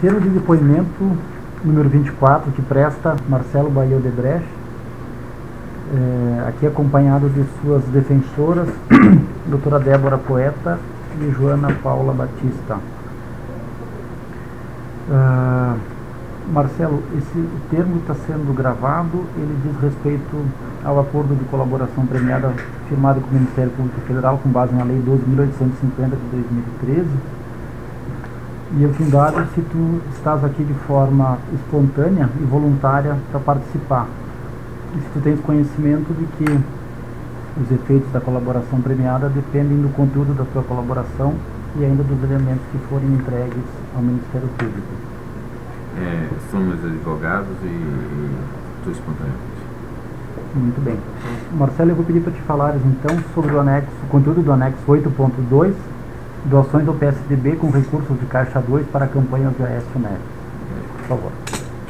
Termo de depoimento número 24, que presta Marcelo Bahia Odebrecht, aqui acompanhado de suas defensoras, doutora Débora Poeta e Joana Paula Batista. Marcelo, esse termo está sendo gravado, ele diz respeito ao acordo de colaboração premiada firmado com o Ministério Público Federal com base na Lei 12.850 de 2013. E eu te indago se tu estás aqui de forma espontânea e voluntária para participar. E se tu tens conhecimento de que os efeitos da colaboração premiada dependem do conteúdo da tua colaboração e ainda dos elementos que forem entregues ao Ministério Público. Somos advogados e estou espontaneamente. Muito bem. Marcelo, eu vou pedir para te falares então sobre o conteúdo do anexo 8.2, doações do PSDB com recursos de Caixa 2 para campanhas de Aécio Neves. Por favor.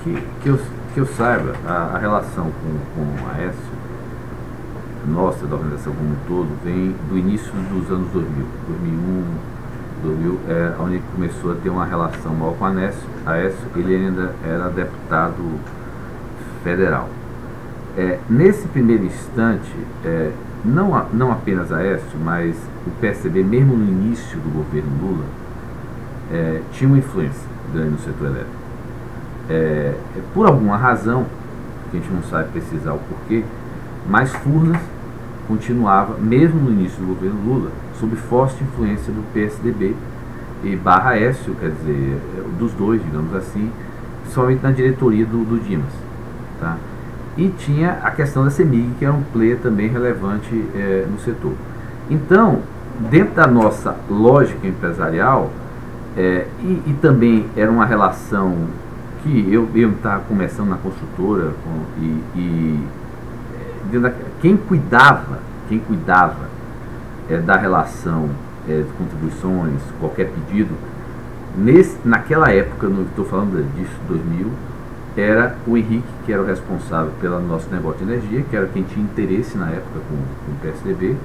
Que eu saiba, a relação com o Aécio, nossa, da organização como um todo, vem do início dos anos 2000. 2000 é onde começou a ter uma relação maior com o Aécio. Ele ainda era deputado federal. Nesse primeiro instante, não apenas a Aécio, mas o PSDB, mesmo no início do governo Lula, tinha uma influência grande no setor elétrico. Por alguma razão, que a gente não sabe precisar o porquê, mas Furnas continuava, mesmo no início do governo Lula, sob forte influência do PSDB e barra Aécio, quer dizer, dos dois, digamos assim, somente na diretoria do Dimas. Tá? E tinha a questão da CEMIG, que era um player também relevante no setor. Então, dentro da nossa lógica empresarial, e também era uma relação que eu estava começando na construtora, quem cuidava da relação de contribuições, qualquer pedido, naquela época, estou falando disso, 2000, era o Henrique, que era o responsável pelo nosso negócio de energia, que era quem tinha interesse na época com o PSDB,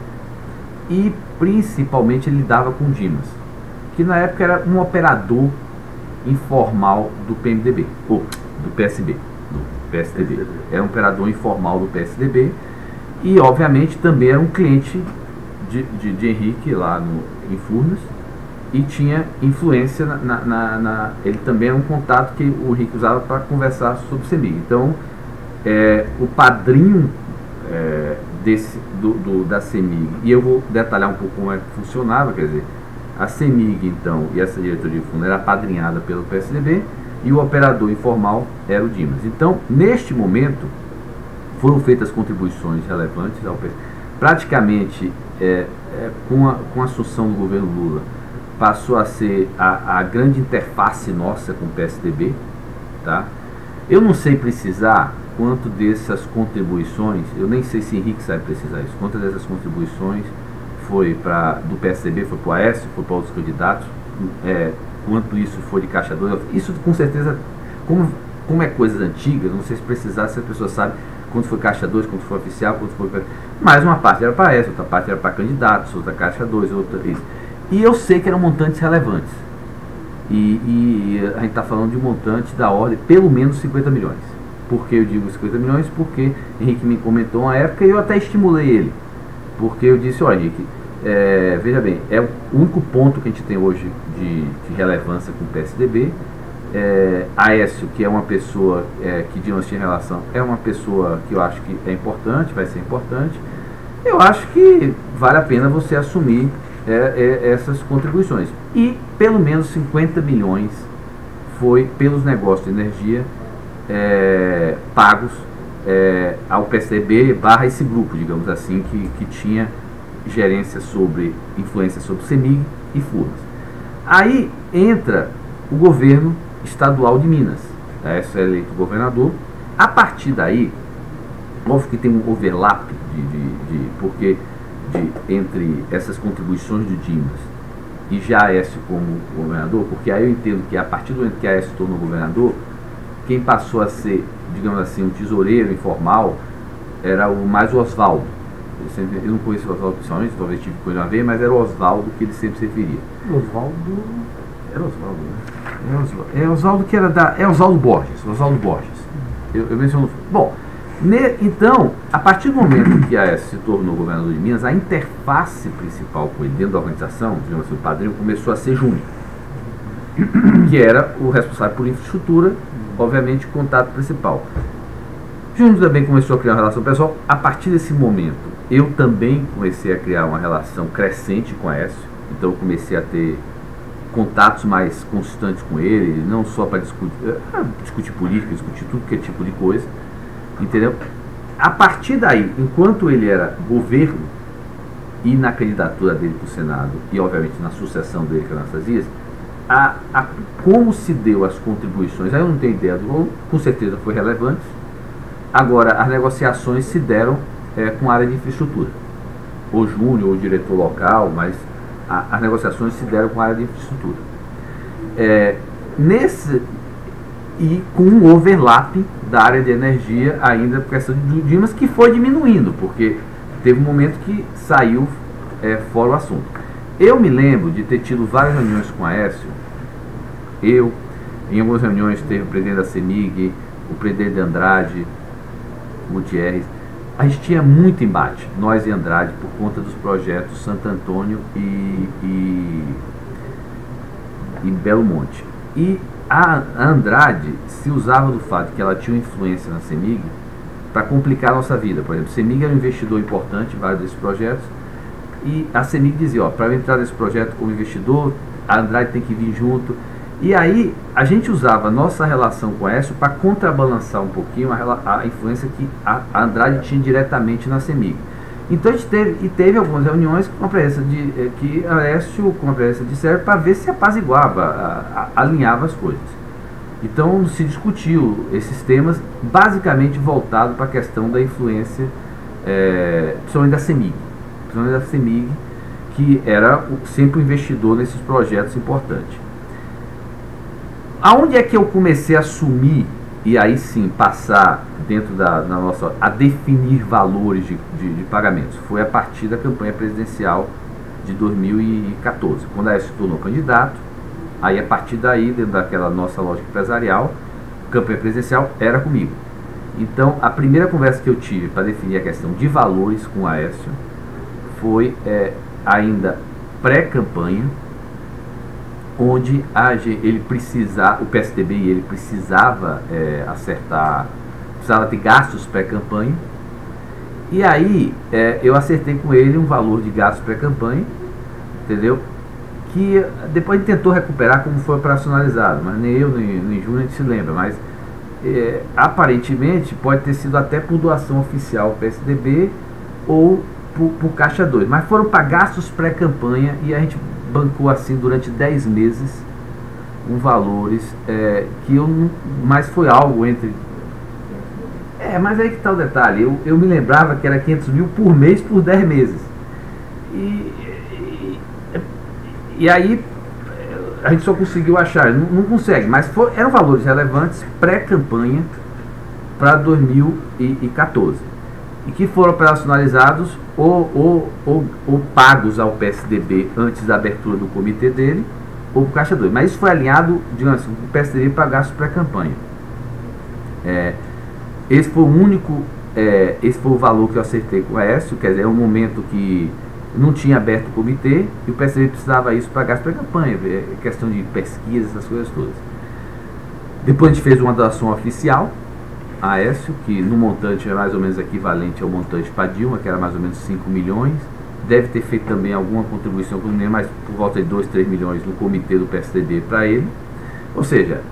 e principalmente ele lidava com o Dimas, que na época era um operador informal do PMDB, ou do PSB, do PSDB. Era um operador informal do PSDB e obviamente também era um cliente de Henrique lá em Furnas, e tinha influência ele também era um contato que o Henrique usava para conversar sobre CEMIG. Então, o padrinho da CEMIG, e eu vou detalhar um pouco como é que funcionava, quer dizer, a CEMIG, então, e essa diretoria de fundo era apadrinhada pelo PSDB, e o operador informal era o Dimas. Então, neste momento, foram feitas contribuições relevantes ao PSDB. Praticamente, com a assunção do governo Lula, passou a ser a grande interface nossa com o PSDB. Tá? Eu não sei precisar quanto dessas contribuições, eu nem sei se Henrique sabe precisar isso, quantas dessas contribuições foi do PSDB, foi para o Aécio, foi para outros candidatos, quanto isso foi de Caixa 2, isso com certeza, como é coisas antigas, não sei se precisar, se a pessoa sabe quanto foi Caixa 2, quanto foi oficial, quanto foi... Mas uma parte era para Aécio, outra parte era para candidatos, outra Caixa 2, outra isso. E eu sei que eram montantes relevantes. E a gente está falando de um montante da ordem, pelo menos 50 milhões. Por que eu digo 50 milhões? Porque Henrique me comentou uma época e eu até estimulei ele. Porque eu disse, olha, Henrique, veja bem, é o único ponto que a gente tem hoje de relevância com o PSDB. Aécio, que é uma pessoa que Dimas tinha relação, é uma pessoa que eu acho que é importante, vai ser importante. Eu acho que vale a pena você assumir essas contribuições. E pelo menos 50 milhões foi pelos negócios de energia pagos ao PSDB barra esse grupo, digamos assim, que tinha gerência influência sobre CEMIG e Furnas. Aí entra o governo estadual de Minas. Aécio é eleito governador. A partir daí, óbvio que tem um overlap entre essas contribuições do Dimas e já Aécio como governador, porque aí eu entendo que a partir do momento que Aécio se tornou governador, quem passou a ser, digamos assim, um tesoureiro informal era mais o Oswaldo. Eu não conheço o Oswaldo pessoalmente, talvez tive com ele uma vez, mas era o Oswaldo que ele sempre se referia. Oswaldo? Era Oswaldo, né? É Oswaldo que era da... É Oswaldo Borges. Oswaldo Borges. Eu menciono... Bom, então, a partir do momento que Aécio se tornou governador de Minas, a interface principal com ele dentro da organização, digamos assim, o padrinho, começou a ser Júnior, que era o responsável por infraestrutura, obviamente, contato principal. Júnior também começou a criar uma relação pessoal. A partir desse momento, eu também comecei a criar uma relação crescente com Aécio, então eu comecei a ter contatos mais constantes com ele, não só para discutir política, discutir tudo que é tipo de coisa, entendeu? A partir daí, enquanto ele era governo e na candidatura dele para o Senado e obviamente na sucessão dele com Anastasias, como se deu as contribuições, aí eu não tenho ideia com certeza foi relevante. Agora, as negociações se deram com a área de infraestrutura, ou Júnior, ou diretor local, mas as negociações se deram com a área de infraestrutura. E com um overlap da área de energia ainda por questão de Dimas, que foi diminuindo, porque teve um momento que saiu fora o assunto. Eu me lembro de ter tido várias reuniões com Aécio. Em algumas reuniões teve o presidente da CEMIG, o presidente de Andrade, Gutierrez. A gente tinha muito embate, nós e Andrade, por conta dos projetos Santo Antônio e Belo Monte. E a Andrade se usava do fato que ela tinha influência na CEMIG para complicar a nossa vida. Por exemplo, a CEMIG era um investidor importante em vários desses projetos, e a CEMIG dizia, para eu entrar nesse projeto como investidor, a Andrade tem que vir junto. E aí a gente usava a nossa relação com a Aécio para contrabalançar um pouquinho a influência que a Andrade tinha diretamente na CEMIG. Então a gente teve algumas reuniões com a presença que a Aécio, com a presença de Sérgio, para ver se apaziguava, alinhava as coisas. Então se discutiu esses temas basicamente voltado para a questão da influência, principalmente da CEMIG, que era sempre o investidor nesses projetos importantes. Aonde é que eu comecei a assumir e aí sim passar dentro da nossa, a definir valores de pagamentos? Foi a partir da campanha presidencial de 2014, quando a Aécio se tornou candidato. Aí a partir daí, dentro daquela nossa lógica empresarial, campanha presidencial era comigo. Então a primeira conversa que eu tive para definir a questão de valores com a Aécio foi ainda pré-campanha, onde o PSDB e ele precisava precisava ter gastos pré-campanha, e aí eu acertei com ele um valor de gastos pré-campanha, entendeu? Que depois ele tentou recuperar como foi operacionalizado, mas nem eu nem Júnior a gente se lembra, mas aparentemente pode ter sido até por doação oficial ao PSDB ou por Caixa 2, mas foram para gastos pré-campanha, e a gente bancou assim durante 10 meses com valores que eu não, mas foi algo entre mas aí que está o detalhe, eu me lembrava que era 500 mil por mês por 10 meses e aí a gente só conseguiu achar, não consegue, mas eram valores relevantes pré-campanha para 2014 e que foram operacionalizados ou pagos ao PSDB antes da abertura do comitê dele, ou para o Caixa 2. Mas isso foi alinhado, digamos assim, o PSDB para gastos pré-campanha. Esse foi o único, esse foi o valor que eu acertei com o Aécio, quer dizer, é um momento que não tinha aberto o comitê e o PSDB precisava isso para gastos pré-campanha, questão de pesquisa, essas coisas todas. Depois a gente fez uma doação oficial a Aécio, que no montante é mais ou menos equivalente ao montante para Dilma, que era mais ou menos 5 milhões. Deve ter feito também alguma contribuição, mas por volta de 2, 3 milhões no comitê do PSDB para ele. Ou seja,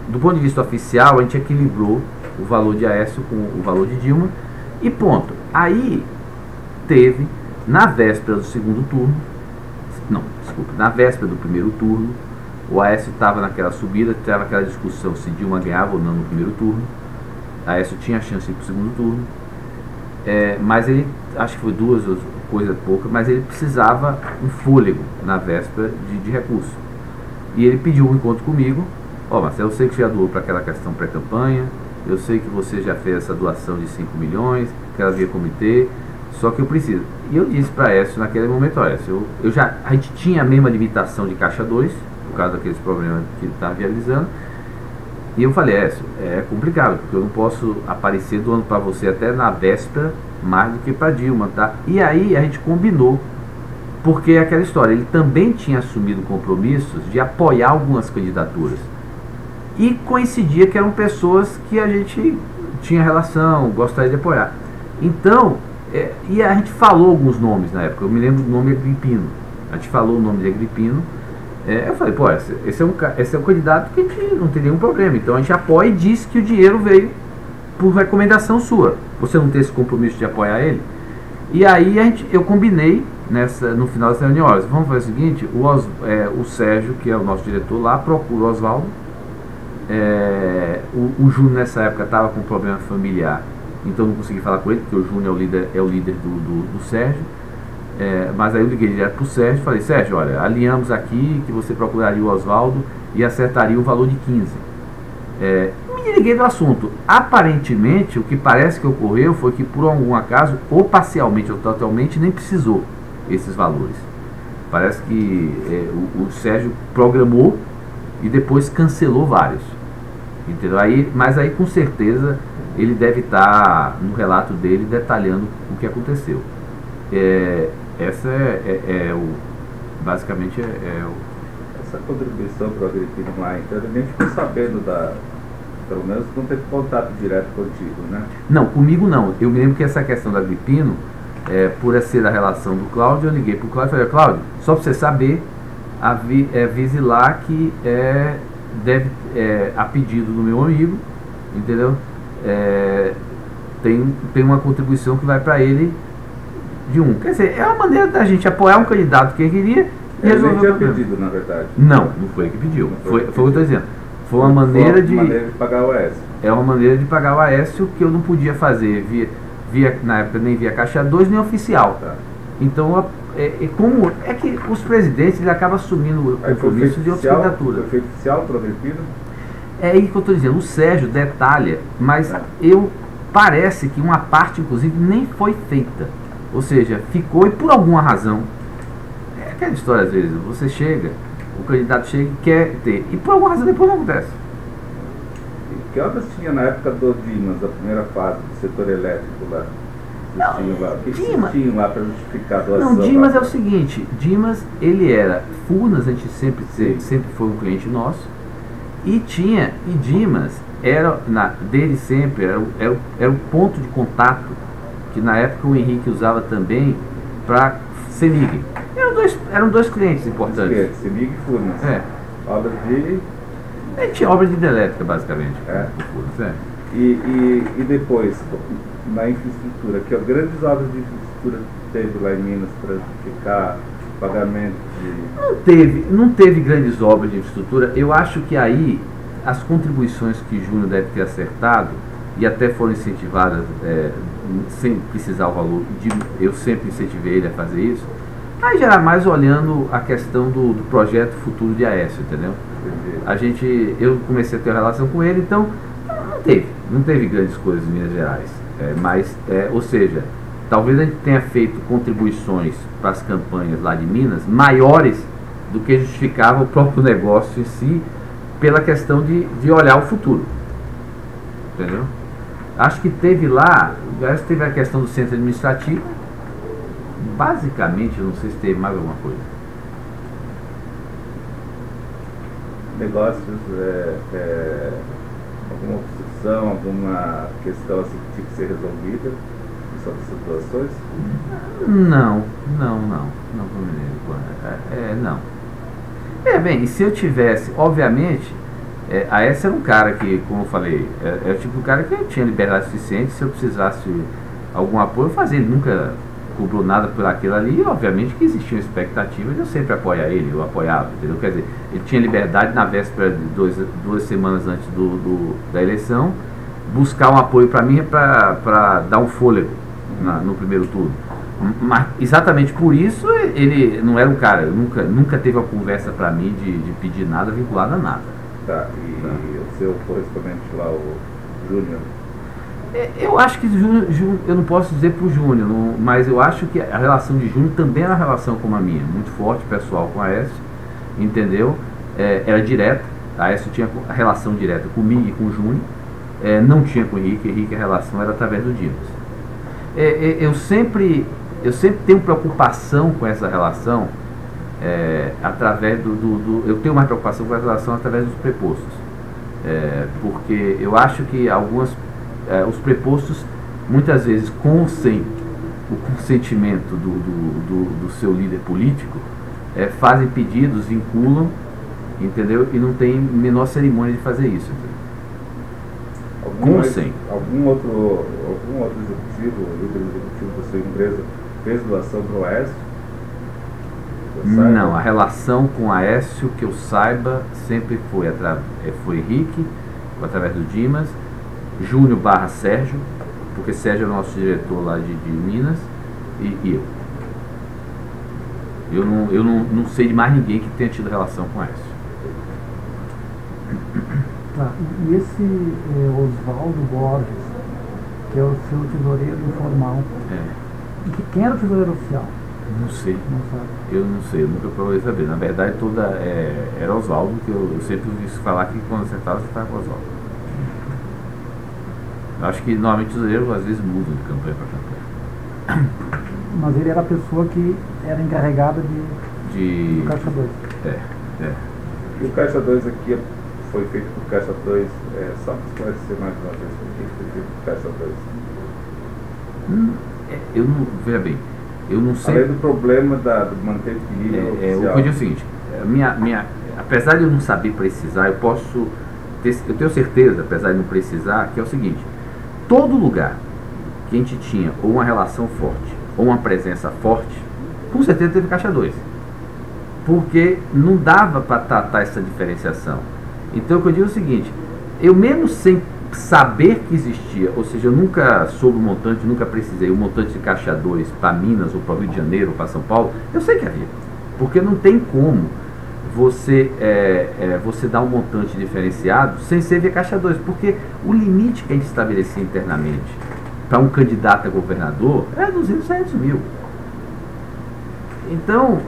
do ponto de vista oficial, a gente equilibrou o valor de Aécio com o valor de Dilma e ponto. Aí teve, na véspera do segundo turno, na véspera do primeiro turno, o Aécio estava naquela subida, estava aquela discussão se Dilma ganhava ou não no primeiro turno. Aécio tinha a chance de ir para o segundo turno, mas ele, acho que foi 2 coisas poucas, mas ele precisava um fôlego na véspera de recurso. E ele pediu um encontro comigo. Marcelo, eu sei que você já doou para aquela questão pré-campanha, eu sei que você já fez essa doação de 5 milhões, que ela via comitê, só que eu preciso. E eu disse para Aécio naquele momento, Aécio, a gente tinha a mesma limitação de Caixa 2, o causa daqueles problemas que ele está viabilizando. E eu falei, é complicado, porque eu não posso aparecer doando para você até na véspera mais do que para Dilma, tá? E aí a gente combinou, porque é aquela história, ele também tinha assumido compromissos de apoiar algumas candidaturas. E coincidia que eram pessoas que a gente tinha relação, gostaria de apoiar. Então, e a gente falou alguns nomes na época, eu me lembro do nome Agripino. A gente falou o nome de Agripino. Eu falei, pô, esse é um candidato que a gente não tem nenhum problema. Então a gente apoia e diz que o dinheiro veio por recomendação sua. Você não tem esse compromisso de apoiar ele? E aí eu combinei no final dessa reunião, olha, vamos fazer o seguinte, o Sérgio, que é o nosso diretor lá, procura o Oswaldo. O Júnior nessa época estava com um problema familiar, então não consegui falar com ele, porque o Júnior é o líder do Sérgio. Mas aí eu liguei direto para o Sérgio e falei, Sérgio, olha, alinhamos aqui que você procuraria o Oswaldo e acertaria o valor de 15. Me desliguei do assunto. Aparentemente, o que parece que ocorreu foi que por algum acaso, ou parcialmente ou totalmente, nem precisou esses valores. Parece que o Sérgio programou e depois cancelou vários. Entendeu? Mas aí com certeza ele deve estar no relato dele detalhando o que aconteceu. Essa basicamente essa contribuição para o Agripino lá, então ele nem ficou sabendo pelo menos não teve contato direto contigo, né? Não, comigo não. Eu me lembro que essa questão do Agripino, por ser a relação do Cláudio, eu liguei para o Cláudio e falei, Cláudio, só para você saber, avise lá que a pedido do meu amigo, entendeu? Tem uma contribuição que vai para ele de um. Quer dizer, é uma maneira da gente apoiar um candidato que ele queria e resolver o problema. Pedido, na verdade. Não foi ele que pediu. Foi o que eu estou dizendo. Foi uma maneira de pagar o Aécio. É uma maneira de pagar o Aécio que eu não podia fazer na época nem via Caixa 2 nem oficial. Tá. Então, como é que os presidentes eles acabam assumindo o compromisso de outras candidaturas. Foi feito oficial para o Agripino? É isso que eu estou dizendo. O Sérgio detalha, mas parece que uma parte, inclusive, nem foi feita. Ou seja, ficou e por alguma razão. É aquela história, às vezes, você chega, o candidato chega e quer ter, e por alguma razão depois não acontece. E que obras tinha na época do Dimas, a primeira fase do setor elétrico lá? O que vocês tinham lá para justificar a doação? Não, Dimas é o seguinte, Dimas, ele era, Furnas, a gente sempre foi um cliente nosso, e Dimas dele sempre, era o ponto de contato que na época o Henrique usava também para CEMIG. Eram dois clientes importantes. CEMIG e Furnas. Obra de... Ele tinha obra de hidrelétrica, basicamente. Furnas, E depois, na infraestrutura, que grandes obras de infraestrutura teve lá em Minas para justificar pagamento de... Não teve grandes obras de infraestrutura. Eu acho que aí as contribuições que Júnior deve ter acertado e até foram incentivadas sem precisar o valor, eu sempre incentivei ele a fazer isso, aí já era mais olhando a questão do projeto futuro de Aécio, entendeu? Eu comecei a ter uma relação com ele, então não teve grandes coisas em Minas Gerais, ou seja, talvez a gente tenha feito contribuições para as campanhas lá de Minas maiores do que justificava o próprio negócio em si, pela questão de olhar o futuro, entendeu? Acho que teve a questão do centro administrativo, basicamente, eu não sei se teve mais alguma coisa. Negócios, alguma obstrução, alguma questão assim que tinha que ser resolvida sobre essas doações? Não me lembro. Não. Bem, e se eu tivesse, obviamente, Aécio era um cara que, como eu falei, é o tipo de cara que tinha liberdade suficiente, se eu precisasse algum apoio, eu fazia. Ele nunca cobrou nada por aquilo ali, e obviamente que existia uma expectativa de eu sempre apoiar ele, eu apoiava, entendeu? Quer dizer, ele tinha liberdade na véspera de duas semanas antes da eleição, buscar um apoio para mim para dar um fôlego no primeiro turno. Mas exatamente por isso ele não era um cara, nunca teve uma conversa para mim de pedir nada vinculado a nada. Tá, o seu correspondente lá, o Júnior? Eu acho que eu não posso dizer para o Júnior, mas eu acho que a relação de Júnior também é uma relação como a minha, muito forte, pessoal, com a Aécio, entendeu? era direta. A Aécio tinha a relação direta comigo e com o Júnior, não tinha com o Henrique, a relação era através do Dimas. Eu sempre tenho preocupação com essa relação, através eu tenho mais preocupação com essa relação através dos prepostos, porque eu acho que os prepostos, muitas vezes sem o consentimento do seu líder político, fazem pedidos, vinculam, entendeu? E não tem menor cerimônia de fazer isso. Algum outro executivo, líder executivo da sua empresa, fez doação para o Aécio? Não, a relação com o Aécio, que eu saiba, sempre foi Henrique, através do Dimas, Júnior / Sérgio, porque Sérgio é o nosso diretor lá de Minas, e eu. Eu não sei de mais ninguém que tenha tido relação com o Aécio. Tá. E esse Oswaldo Borges, que é o seu tesoureiro informal, quem era o tesoureiro oficial? Não sei. Não sabe. Eu não sei, eu nunca procurei saber. Na verdade, era Oswaldo, que eu sempre ouvi falar que quando você estava com o Oswaldo. Eu acho que normalmente os tesoureiros às vezes mudam de campanha para campanha. Mas ele era a pessoa que era encarregada do Caixa 2. E o Caixa 2 aqui foi feito por Caixa 2, só para esclarecer mais uma vez por que foi feito por Caixa 2. Veja bem, eu não sei. Além do problema do manter equilíbrio oficial. O que eu digo é o seguinte, apesar de eu não saber precisar, eu tenho certeza, apesar de não precisar, que é o seguinte: todo lugar que a gente tinha ou uma relação forte, ou uma presença forte, com certeza teve Caixa 2. Porque não dava para tratar essa diferenciação. Então o que eu digo é o seguinte: eu mesmo sem saber que existia, ou seja, eu nunca soube o montante, nunca precisei o montante de Caixa 2 para Minas, ou para o Rio de Janeiro, ou para São Paulo, eu sei que havia. Porque não tem como você dar um montante diferenciado sem ser via Caixa 2, porque o limite que a gente estabelecia internamente para um candidato a governador é 200, 300 mil. Então,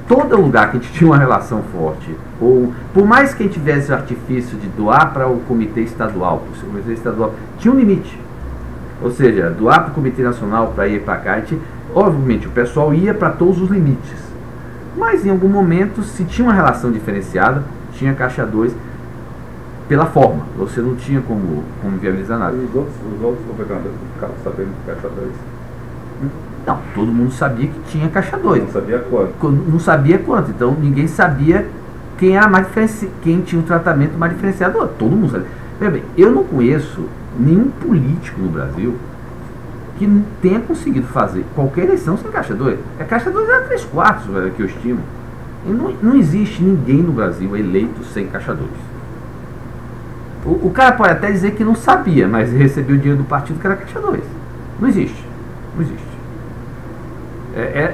todo lugar que a gente tinha uma relação forte, ou por mais que a gente tivesse o artifício de doar para o comitê estadual, tinha um limite. Ou seja, doar para o comitê nacional para ir para cá, obviamente o pessoal ia para todos os limites. Mas em algum momento, se tinha uma relação diferenciada, tinha Caixa 2 pela forma. Você não tinha como viabilizar nada. E os outros governadores ficavam sabendo de Caixa 2? Não, todo mundo sabia que tinha Caixa 2. Não sabia quanto? Não sabia quanto. Então ninguém sabia quem era quem tinha um tratamento mais diferenciado. Todo mundo sabia. Bem, eu não conheço nenhum político no Brasil que tenha conseguido fazer qualquer eleição sem Caixa 2. Caixa 2 era 3/4, que eu estimo. E não existe ninguém no Brasil eleito sem Caixa 2. O cara pode até dizer que não sabia, mas recebeu o dinheiro do partido que era Caixa 2. Não existe. Não existe.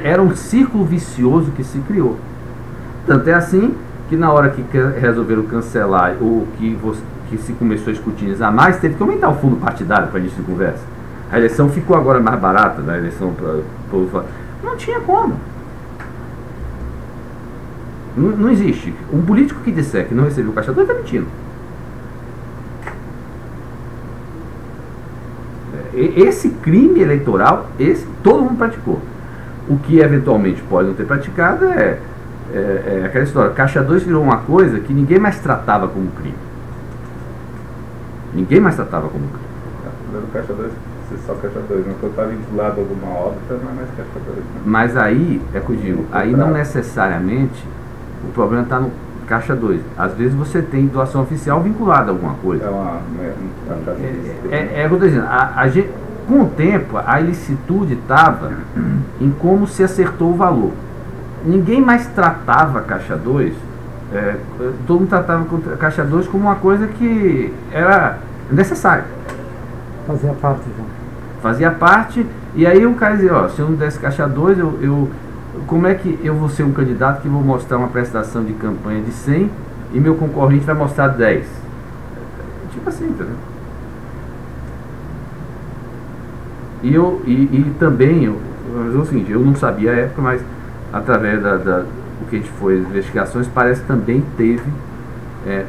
Era um círculo vicioso que se criou. Tanto é assim que na hora que resolveram cancelar ou que se começou a escrutinizar mais, teve que aumentar o fundo partidário para início de conversa. A eleição ficou agora mais barata, da eleição para não tinha como. Não existe. Um político que disser que não recebeu Caixa 2 está mentindo. Esse crime eleitoral, todo mundo praticou. O que eventualmente pode não ter praticado é aquela história. Caixa 2 virou uma coisa que ninguém mais tratava como crime. Ninguém mais tratava como crime. Caixa 2, só Caixa 2, mas quando está vinculado a alguma obra, não é mais Caixa 2. Né? Mas aí, é que eu digo, aí não necessariamente o problema está no Caixa 2. Às vezes você tem doação oficial vinculada a alguma coisa. É o que eu estou dizendo. Com o tempo, a ilicitude estava em como se acertou o valor. Ninguém mais tratava Caixa 2, todo mundo tratava Caixa 2 como uma coisa que era necessária. Fazia parte, João. Fazia parte, e aí o cara dizia, se eu não desse Caixa 2, como é que eu vou ser um candidato que vou mostrar uma prestação de campanha de 100 e meu concorrente vai mostrar 10? Tipo assim, entendeu? E também, eu vou dizer o seguinte, eu não sabia a época, mas através o que a gente foi às investigações, parece que também teve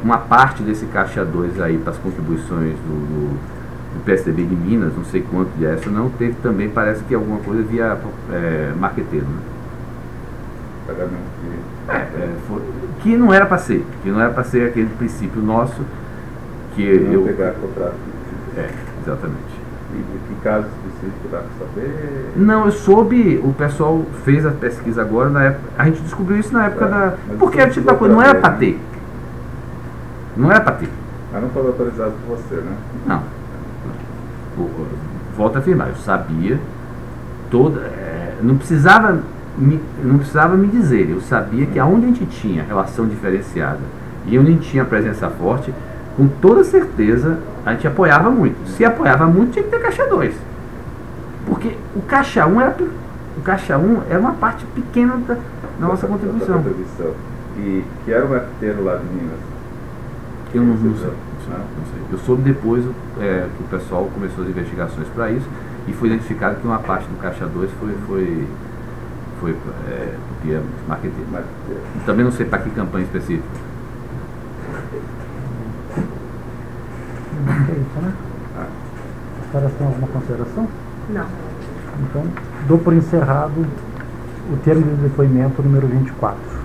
uma parte desse caixa 2 aí para as contribuições do PSDB de Minas, não sei quanto de essa, não teve também, parece que alguma coisa via marqueteiro, né? Que não era para ser, aquele princípio nosso que não pegar contrato. Exatamente. E de que casos específicos dá para saber? Não, eu soube, o pessoal fez a pesquisa agora, na época, a gente descobriu isso na época da... Porque era tipo da coisa, não era para ter. Não era para ter. Mas não foi autorizado por você, né? Não. Volto a afirmar, eu sabia não precisava me dizer, eu sabia que aonde a gente tinha relação diferenciada e onde a gente tinha presença forte, com toda certeza a gente apoiava muito. Se apoiava muito, tinha que ter caixa 2. Porque o caixa 1 era uma parte pequena da nossa contribuição. E que era o marqueteiro lá de Minas? Eu não sei. Eu soube depois que o pessoal começou as investigações para isso e foi identificado que uma parte do caixa 2 foi marqueteiro. Também não sei para que campanha específica. É isso, né? A senhora tem alguma consideração? Não. Então, dou por encerrado o termo de depoimento número 24.